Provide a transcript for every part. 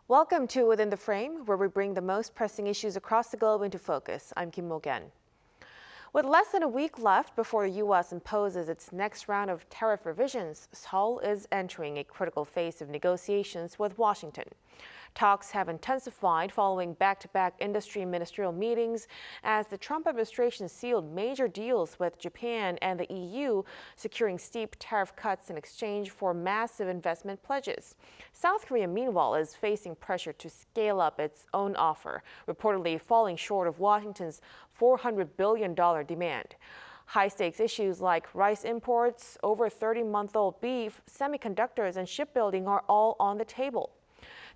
Welcome to Within the Frame, where we bring the most pressing issues across the globe into focus. I'm Kim Mok-yeon. With less than a week left before the U.S. imposes its next round of tariff revisions, Seoul is entering a critical phase of negotiations with Washington. Talks have intensified following back-to-back industry ministerial meetings as the Trump administration sealed major deals with Japan and the EU, securing steep tariff cuts in exchange for massive investment pledges. South Korea, meanwhile, is facing pressure to scale up its own offer, reportedly falling short of Washington's $400 billion demand. High-stakes issues like rice imports, over 30-month-old beef, semiconductors, and shipbuilding are all on the table.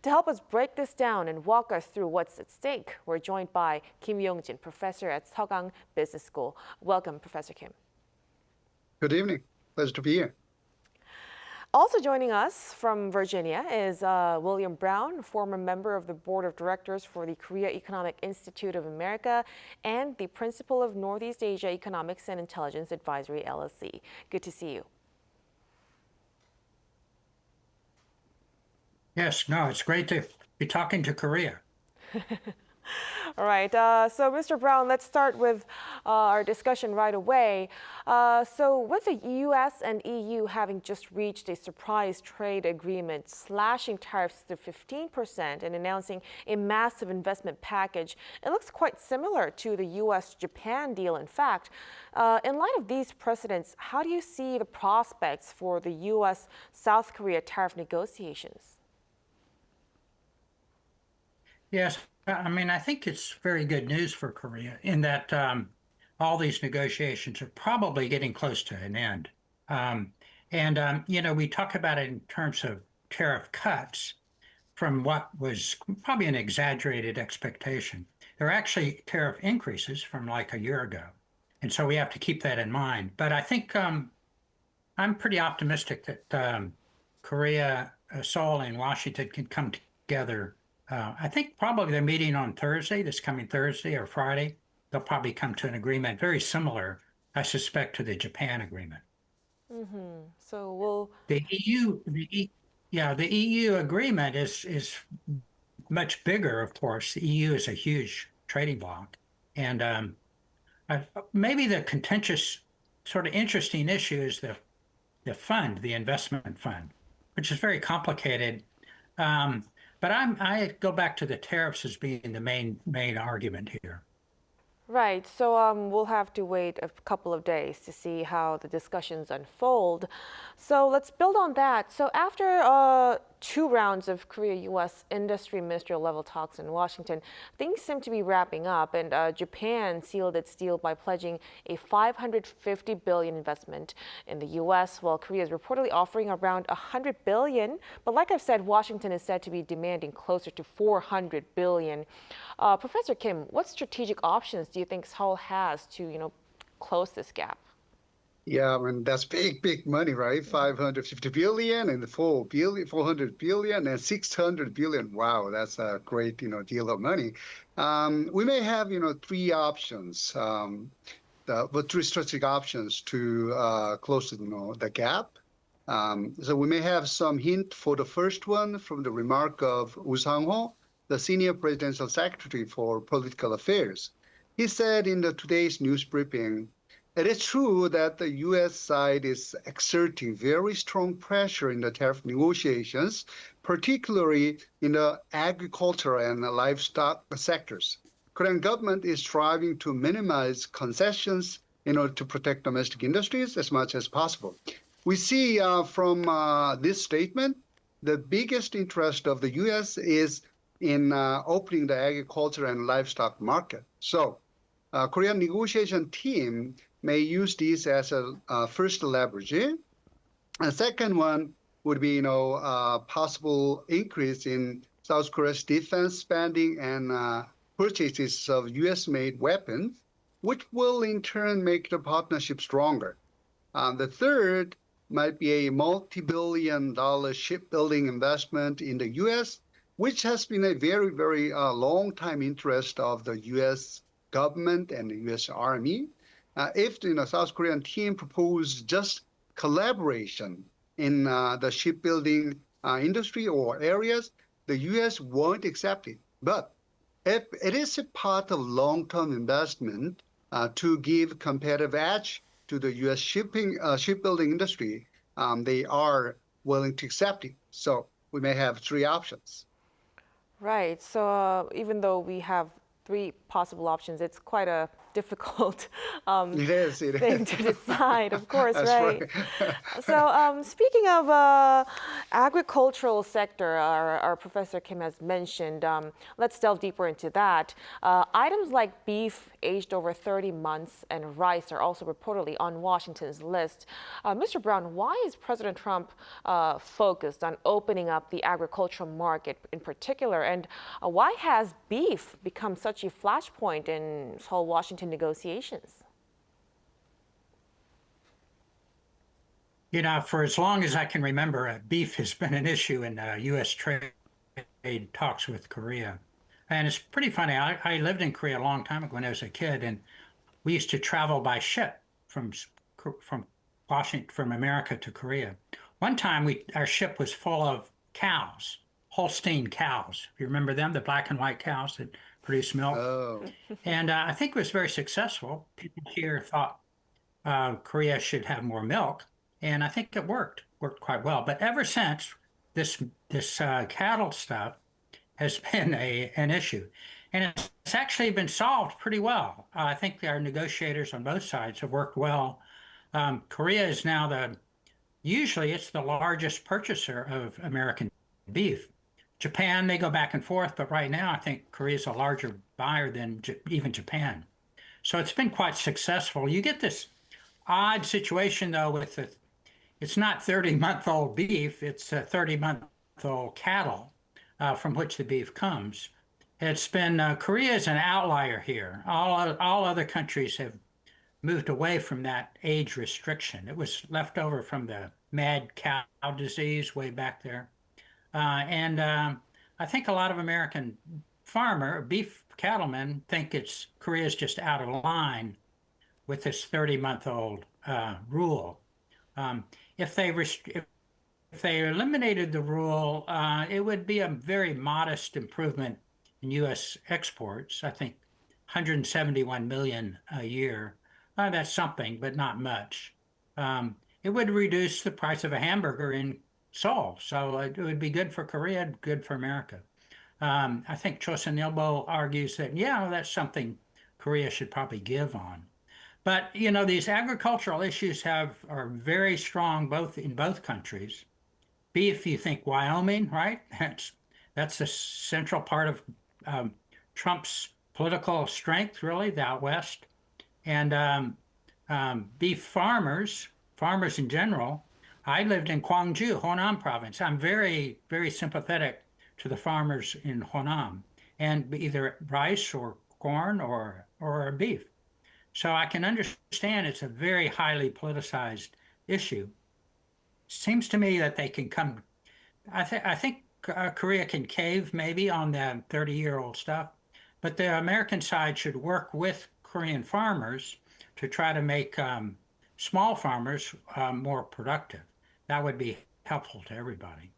To help us break this down and walk us through what's at stake, we're joined by Kim Yong-jin, professor at Sogang Business School. Welcome, Professor Kim. Good evening. Pleasure to be here. Also joining us from Virginia is William Brown, former member of the board of directors for the Korea Economic Institute of America and the principal of Northeast Asia Economics and Intelligence Advisory, LLC. Good to see you. Yes, no, it's great to be talking to Korea. All right, so Mr. Brown, let's start with our discussion right away. So with the U.S. and EU having just reached a surprise trade agreement, slashing tariffs to 15% and announcing a massive investment package, it looks quite similar to the U.S.-Japan deal, in fact. In light of these precedents, how do you see the prospects for the U.S.-South Korea tariff negotiations? Yes, I mean, I think it's very good news for Korea in that all these negotiations are probably getting close to an end. We talk about it in terms of tariff cuts from what was probably an exaggerated expectation. There are actually tariff increases from like a year ago. And so we have to keep that in mind. But I think I'm pretty optimistic that Korea, Seoul, and Washington can come together. I think probably they're meeting on Thursday, this coming Thursday or Friday. They'll probably come to an agreement very similar, I suspect, to the Japan agreement. Mm-hmm. So we'll... The EU agreement is much bigger, of course. The EU is a huge trading bloc. And maybe the contentious, sort of interesting issue is the fund, the investment fund, which is very complicated. But I go back to the tariffs as being the main argument here. Right. So we'll have to wait a couple of days to see how the discussions unfold. So let's build on that. So after 2 rounds of Korea-U.S. industry ministerial level talks in Washington, things seem to be wrapping up, and Japan sealed its deal by pledging a $550 billion investment in the U.S., while Korea is reportedly offering around $100 billion. But like I've said, Washington is said to be demanding closer to $400 billion. Professor Kim, what strategic options do you think Seoul has to, close this gap? Yeah, I mean, that's big money, right? 550 billion and 400 billion and 600 billion. Wow, that's a great, deal of money. We may have, 3 options, but 3 strategic options to close, the gap. So we may have some hint for the first one from the remark of Woo Sang-ho, the senior presidential secretary for political affairs. He said in today's news briefing, it is true that the U.S. side is exerting very strong pressure in the tariff negotiations, particularly in the agriculture and livestock sectors. Korean government is striving to minimize concessions in order to protect domestic industries as much as possible. We see from this statement, the biggest interest of the U.S. is in opening the agriculture and livestock market. So Korean negotiation team may use these as a first leverage. A second one would be, possible increase in South Korea's defense spending and purchases of U.S.-made weapons, which will in turn make the partnership stronger. The third might be a multi-billion-dollar shipbuilding investment in the U.S., which has been a very long-time interest of the U.S. government and the U.S. Army. If the South Korean team proposed just collaboration in the shipbuilding industry or areas, the U.S. won't accept it. But if it is a part of long-term investment to give competitive edge to the U.S. shipbuilding industry, they are willing to accept it. So we may have three options. Right. So even though we have three possible options, it's quite a difficult It is. thing to decide, of course, That's right? right. So speaking of agricultural sector, our Professor Kim has mentioned, let's delve deeper into that. Items like beef aged over 30 months and rice are also reportedly on Washington's list. Mr. Brown, why is President Trump focused on opening up the agricultural market in particular? And why has beef become such a flashpoint in Seoul, Washington negotiations? You know, for as long as I can remember, beef has been an issue in U.S. trade talks with Korea. And it's pretty funny. I lived in Korea a long time ago when I was a kid, and we used to travel by ship from Washington, from America to Korea. One time, our ship was full of cows, Holstein cows. You remember them, the black and white cows that produce milk? Oh, And I think it was very successful. People here thought Korea should have more milk, and I think it worked quite well. But ever since, this cattle stuff has been an issue, and it's actually been solved pretty well. I think our negotiators on both sides have worked well. Korea is now usually it's the largest purchaser of American beef. Japan, they go back and forth, but right now I think Korea is a larger buyer than even Japan. So it's been quite successful. You get this odd situation though with it's not 30-month-old beef, it's 30-month-old cattle from which the beef comes. It's been, Korea is an outlier here. All other countries have moved away from that age restriction. It was left over from the mad cow disease way back there. And I think a lot of American beef cattlemen think Korea's just out of line with this 30-month-old rule. If they eliminated the rule, it would be a very modest improvement in U.S. exports. I think 171 million a year. That's something, but not much. It would reduce the price of a hamburger in Seoul, so it would be good for Korea, good for America. I think Chosun Ilbo argues that, yeah, that's something Korea should probably give on. But, you know, these agricultural issues are very strong in both countries. Beef, you think Wyoming, right? That's a central part of Trump's political strength, really, the out West. And beef farmers in general. I lived in Gwangju, Honan province. I'm very, very sympathetic to the farmers in Honan, and either rice or corn or beef. So I can understand it's a very highly politicized issue. Seems to me that they can come. I think Korea can cave maybe on the 30-year-old stuff, but the American side should work with Korean farmers to try to make small farmers more productive. That would be helpful to everybody.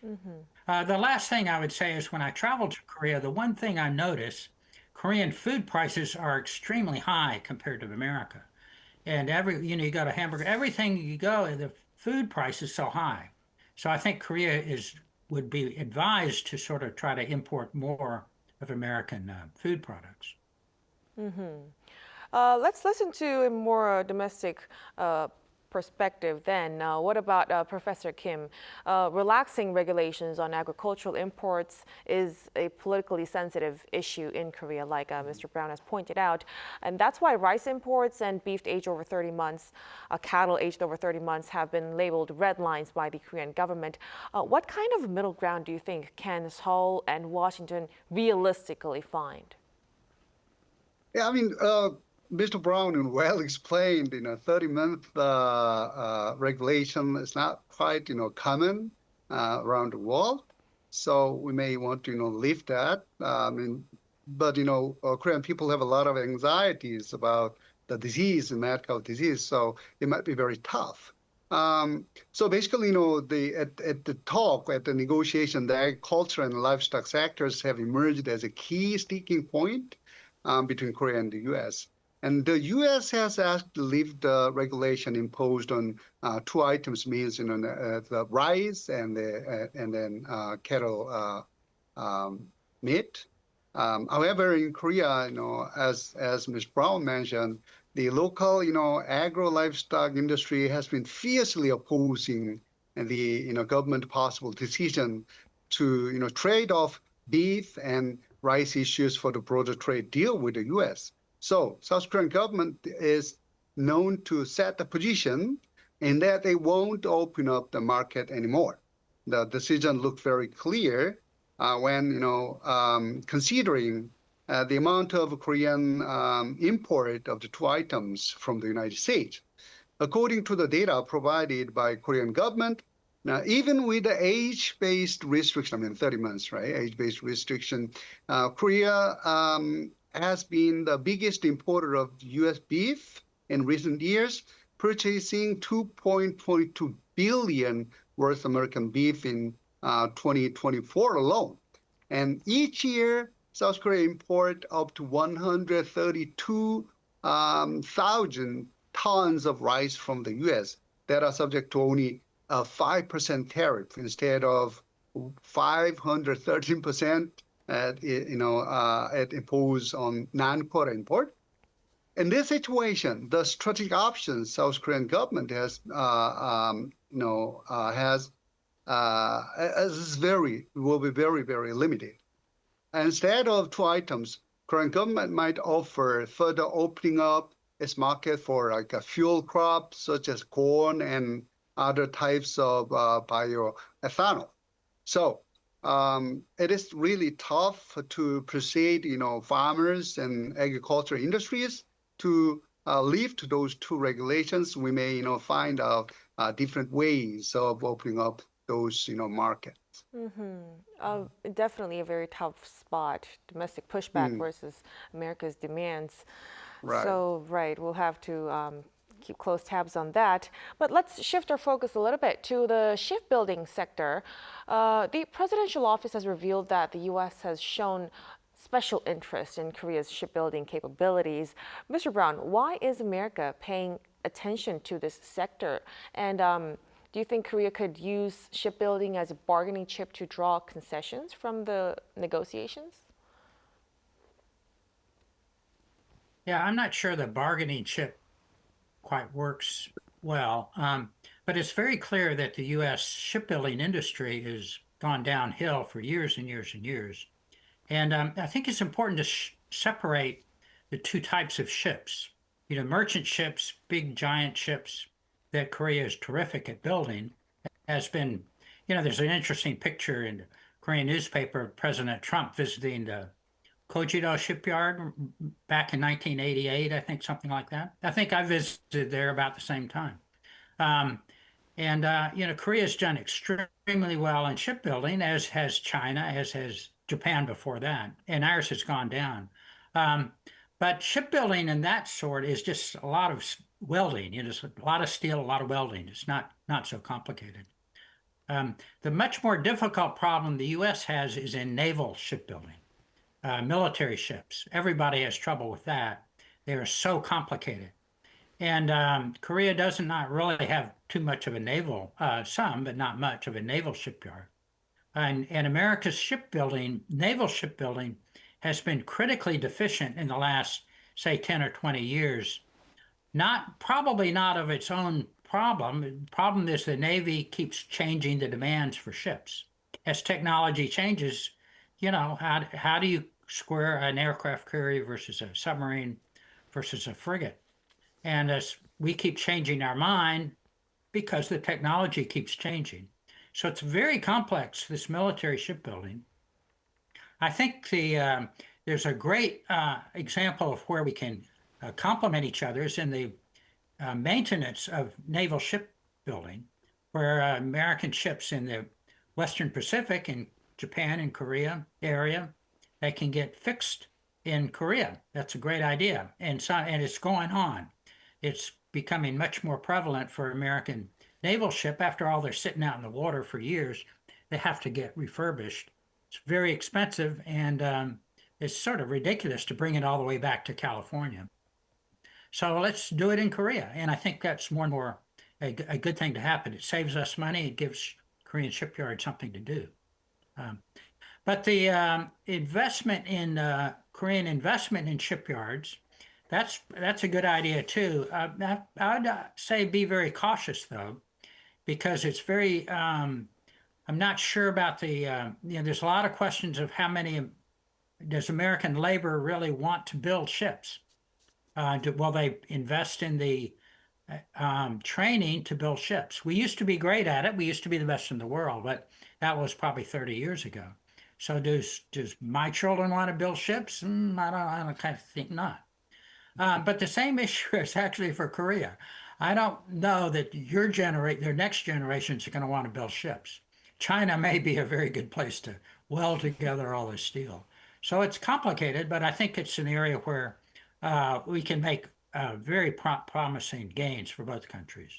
Mm-hmm. The last thing I would say is when I traveled to Korea, the one thing I noticed, Korean food prices are extremely high compared to America. And you go to hamburger, everything you go, the food price is so high. So I think Korea would be advised to sort of try to import more of American food products. Mm-hmm. Let's listen to a more domestic perspective then. What about Professor Kim? Relaxing regulations on agricultural imports is a politically sensitive issue in Korea, like Mr. Brown has pointed out. And that's why rice imports and beef aged over 30 months, cattle aged over 30 months have been labeled red lines by the Korean government. What kind of middle ground do you think can Seoul and Washington realistically find? Yeah, I mean, Mr. Brown well explained, 30-month regulation is not quite, common around the world. So we may want to, lift that. But, Korean people have a lot of anxieties about the disease, mad cow disease. So it might be very tough. So basically, at the talk, at the negotiation, the agriculture and livestock sectors have emerged as a key sticking point between Korea and the U.S. And the U.S. has asked to leave the regulation imposed on two items, means the rice and then cattle meat. However, in Korea, as Ms. Brown mentioned, the local, agro-livestock industry has been fiercely opposing the, government possible decision to, trade off beef and rice issues for the broader trade deal with the U.S. So South Korean government is known to set the position in that they won't open up the market anymore. The decision looked very clear when, considering the amount of Korean import of the two items from the United States. According to the data provided by Korean government, now even with the age-based restriction, 30 months, right? Age-based restriction, Korea has been the biggest importer of U.S. beef in recent years, purchasing 2.22 billion worth American beef in 2024 alone. And each year, South Korea import up to 132,000 tons of rice from the U.S. that are subject to only a 5% tariff instead of 513% imposed on non-quota import. In this situation, the strategic options South Korean government has will be very, very limited. Instead of two items, Korean government might offer further opening up its market for like a fuel crops such as corn and other types of bioethanol. So it is really tough to persuade, farmers and agriculture industries to lift those two regulations. We may, find out different ways of opening up those, markets. Definitely a very tough spot, domestic pushback versus America's demands. Right. So, right, we'll have to keep close tabs on that. But let's shift our focus a little bit to the shipbuilding sector. The presidential office has revealed that the U.S. has shown special interest in Korea's shipbuilding capabilities. Mr. Brown, why is America paying attention to this sector? And do you think Korea could use shipbuilding as a bargaining chip to draw concessions from the negotiations? Yeah, I'm not sure the bargaining chip quite works well, but it's very clear that the U.S. shipbuilding industry has gone downhill for years and years and years. And I think it's important to separate the two types of ships. Merchant ships, big giant ships that Korea is terrific at building, has been, there's an interesting picture in the Korean newspaper of President Trump visiting the Kojido shipyard back in 1988, I think, something like that. I think I visited there about the same time. Korea's done extremely well in shipbuilding, as has China, as has Japan before that, and ours has gone down. But shipbuilding and that sort is just a lot of welding, just a lot of steel, a lot of welding. It's not so complicated. The much more difficult problem the U.S. has is in naval shipbuilding, military ships. Everybody has trouble with that. They are so complicated. And Korea does not really have too much of a naval, some, but not much of a naval shipyard. And America's shipbuilding, naval shipbuilding, has been critically deficient in the last, say, 10 or 20 years. Probably not of its own problem. The problem is the Navy keeps changing the demands for ships. As technology changes, how do you square an aircraft carrier versus a submarine versus a frigate? And as we keep changing our mind because the technology keeps changing. So it's very complex, this military shipbuilding. I think there's a great example of where we can complement each other is in the maintenance of naval shipbuilding, where American ships in the Western Pacific and Japan and Korea area, they can get fixed in Korea. That's a great idea. And it's going on. It's becoming much more prevalent for American naval ship, after all, they're sitting out in the water for years. They have to get refurbished. It's very expensive, and it's sort of ridiculous to bring it all the way back to California. So let's do it in Korea. And I think that's more and more a good thing to happen. It saves us money. It gives Korean shipyards something to do. But the investment in Korean investment in shipyards, that's a good idea too. I would say be very cautious though, because it's very. I'm not sure about the. There's a lot of questions of how many does American labor really want to build ships? Will they invest in the training to build ships? We used to be great at it. We used to be the best in the world, but that was probably 30 years ago. So does my children want to build ships? I don't kind of think not. But the same issue is actually for Korea. I don't know that their next generations are going to want to build ships. China may be a very good place to weld together all this steel. So it's complicated, but I think it's an area where we can make very promising gains for both countries.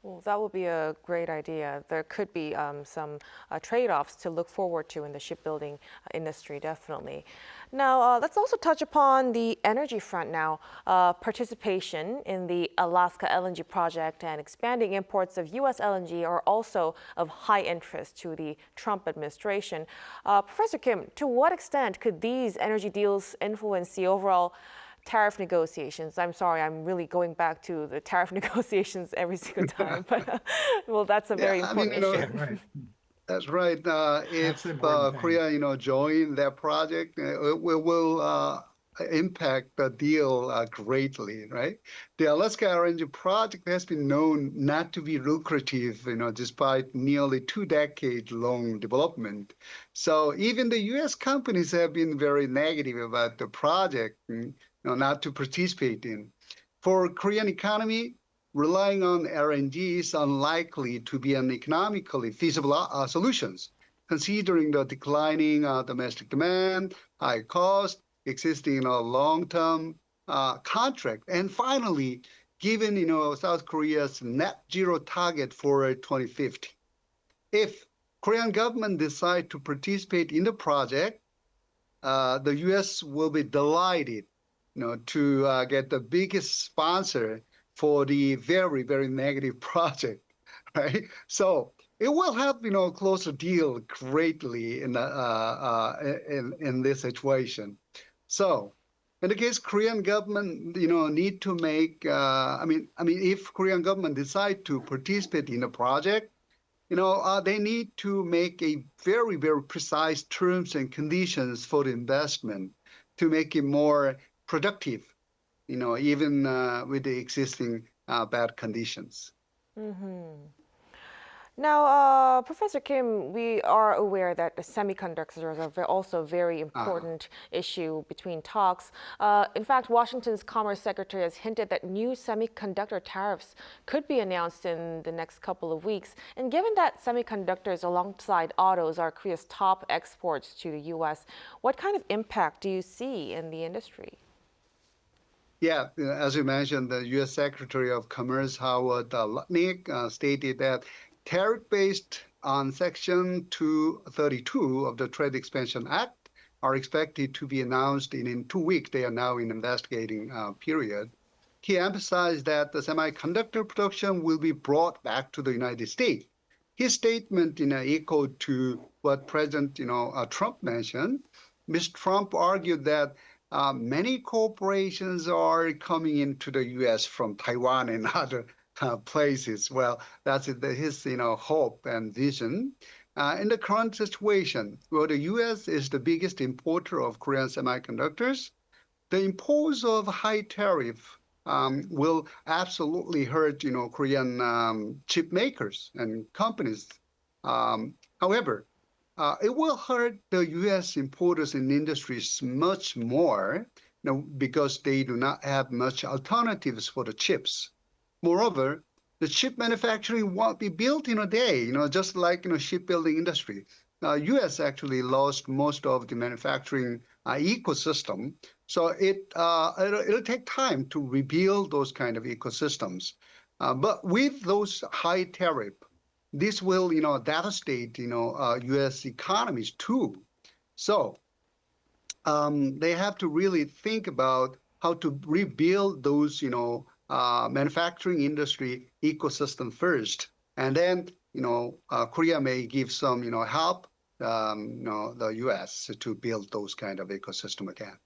Well, that would be a great idea. There could be some trade-offs to look forward to in the shipbuilding industry, definitely. Now, let's also touch upon the energy front now. Participation in the Alaska LNG project and expanding imports of U.S. LNG are also of high interest to the Trump administration. Professor Kim, to what extent could these energy deals influence the overall tariff negotiations? I'm sorry, I'm really going back to the tariff negotiations every single time, but well, that's a very important issue. Right. That's right. If important thing. Korea, join that project, it will impact the deal greatly, right? The Alaska LNG project has been known not to be lucrative, despite nearly 2-decade-long development. So even the U.S. companies have been very negative about the project, not to participate in. For Korean economy, relying on LNG is unlikely to be an economically feasible solutions, considering the declining domestic demand, high cost, existing long-term contract, and finally, given South Korea's net zero target for 2050. If Korean government decide to participate in the project, the U.S. will be delighted to get the biggest sponsor for the very, very negative project, right? So it will help, close the deal greatly in this situation. So in the case Korean government, need to make, if Korean government decide to participate in the project, they need to make a very, very precise terms and conditions for the investment to make it more productive, even with the existing bad conditions. Mm-hmm. Now, Professor Kim, we are aware that the semiconductors are also a very important issue between talks. In fact, Washington's Commerce Secretary has hinted that new semiconductor tariffs could be announced in the next couple of weeks. And given that semiconductors alongside autos are Korea's top exports to the U.S., what kind of impact do you see in the industry? Yeah, as you mentioned, the U.S. Secretary of Commerce, Howard Lutnick, stated that tariff based on Section 232 of the Trade Expansion Act are expected to be announced in 2 weeks. They are now in investigating period. He emphasized that the semiconductor production will be brought back to the United States. His statement echoed to what President Trump mentioned. Mr. Trump argued that many corporations are coming into the U.S. from Taiwan and other places. Well, that's his hope and vision. In the current situation, where the U.S. is the biggest importer of Korean semiconductors, the impose of high tariff will absolutely hurt Korean chip makers and companies. However, it will hurt the U.S. importers and industries much more, because they do not have much alternatives for the chips. Moreover, the chip manufacturing won't be built in a day, just like shipbuilding industry. U.S. actually lost most of the manufacturing ecosystem, so it'll take time to rebuild those kind of ecosystems. But with those high tariff, this will, devastate, U.S. economies too. So they have to really think about how to rebuild those, manufacturing industry ecosystem first, and then, Korea may give some, help, the U.S. to build those kind of ecosystem again.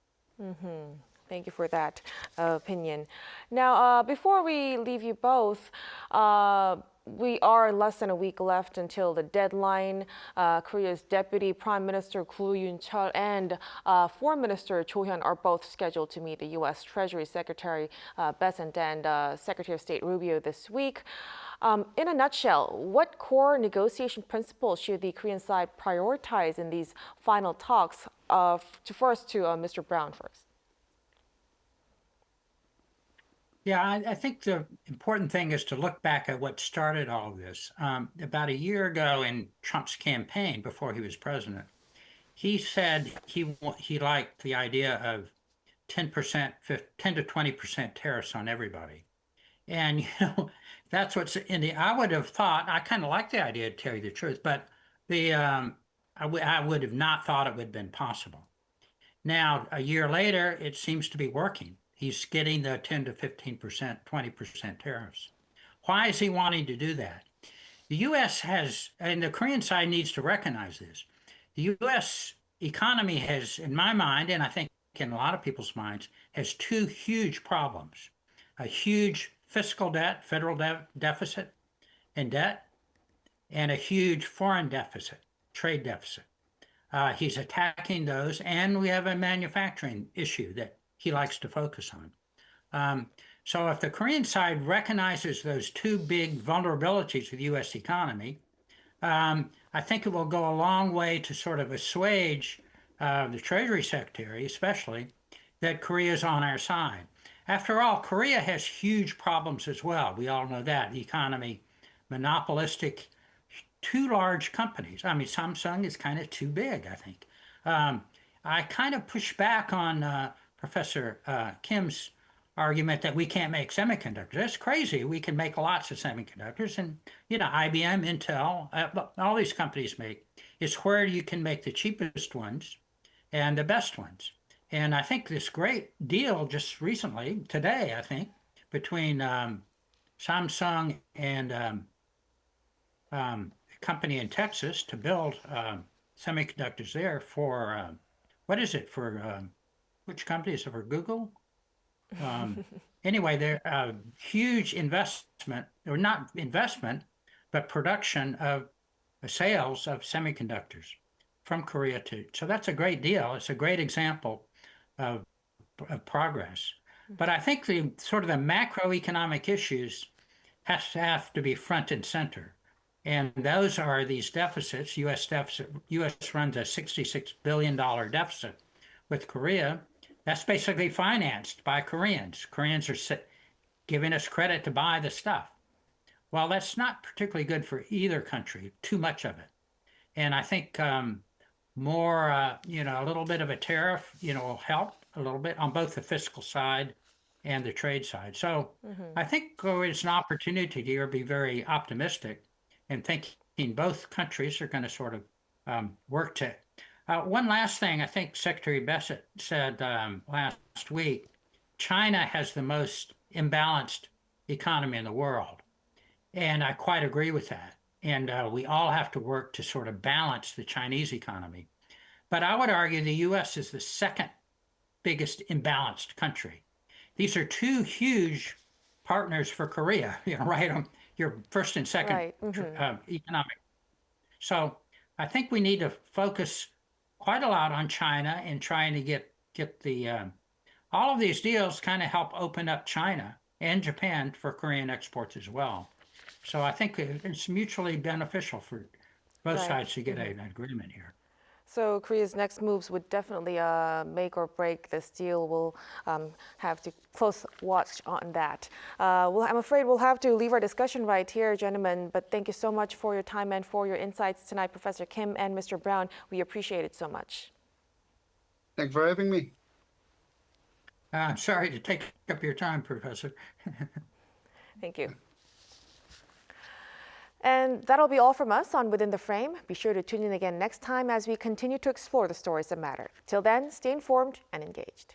Thank you for that opinion. Now, before we leave you both, we are less than a week left until the deadline. Korea's Deputy Prime Minister Koo Yoon-chul and Foreign Minister Cho Hyun are both scheduled to meet the U.S. Treasury Secretary Bessent and Secretary of State Rubio this week. In a nutshell, what core negotiation principles should the Korean side prioritize in these final talks? First to Mr. Brown first. Yeah, I think the important thing is to look back at what started all of this. About a year ago in Trump's campaign, before he was president, he said he liked the idea of 10% 10 to 20% tariffs on everybody. And, that's what's in the, I would have thought, I kind of like the idea, to tell you the truth, but I would have not thought it would have been possible. Now, a year later, it seems to be working. He's getting the 10 to 15%, 20% tariffs. Why is he wanting to do that? The U.S. has, and the Korean side needs to recognize this, the U.S. economy has, in my mind, and I think in a lot of people's minds, has two huge problems. A huge fiscal debt, federal deficit and debt, and a huge foreign deficit, trade deficit. He's attacking those, and we have a manufacturing issue that he likes to focus on. So if the Korean side recognizes those two big vulnerabilities of the U.S. economy, I think it will go a long way to sort of assuage the Treasury Secretary, especially, that Korea is on our side. After all, Korea has huge problems as well. We all know that. The economy, monopolistic, two large companies. I mean, Samsung is kind of too big, I think. I kind of push back on Professor Kim's argument that we can't make semiconductors. That's crazy. We can make lots of semiconductors, and IBM, Intel, all these companies make. It's where you can make the cheapest ones and the best ones. And I think this great deal just recently, today, I think, between Samsung and a company in Texas to build semiconductors there for, what is it, for which company is it, for Google? Anyway, they're a huge investment, or not investment, but production of sales of semiconductors from Korea to. So that's a great deal. It's a great example of progress. But I think the sort of the macroeconomic issues have to be front and center. And those are these deficits. U.S. runs a $66 billion deficit with Korea. That's basically financed by Koreans. Koreans are giving us credit to buy the stuff. Well, that's not particularly good for either country, too much of it. And I think more, a little bit of a tariff, will help a little bit on both the fiscal side and the trade side. So I think it's an opportunity to be very optimistic and thinking both countries are going to sort of work to. One last thing, I think Secretary Bessent said last week, China has the most imbalanced economy in the world. And I quite agree with that. And we all have to work to sort of balance the Chinese economy. But I would argue the U.S. is the second biggest imbalanced country. These are two huge partners for Korea, right on your first and second economic. So I think we need to focus quite a lot on China and trying to get the, all of these deals kind of help open up China and Japan for Korean exports as well. So I think it's mutually beneficial for both sides to get an agreement here. So Korea's next moves would definitely make or break this deal. We'll have to close watch on that. I'm afraid we'll have to leave our discussion right here, gentlemen. But thank you so much for your time and for your insights tonight, Professor Kim and Mr. Brown. We appreciate it so much. Thanks for having me. I'm sorry to take up your time, Professor. Thank you. And that'll be all from us on Within the Frame. Be sure to tune in again next time as we continue to explore the stories that matter. Till then, stay informed and engaged.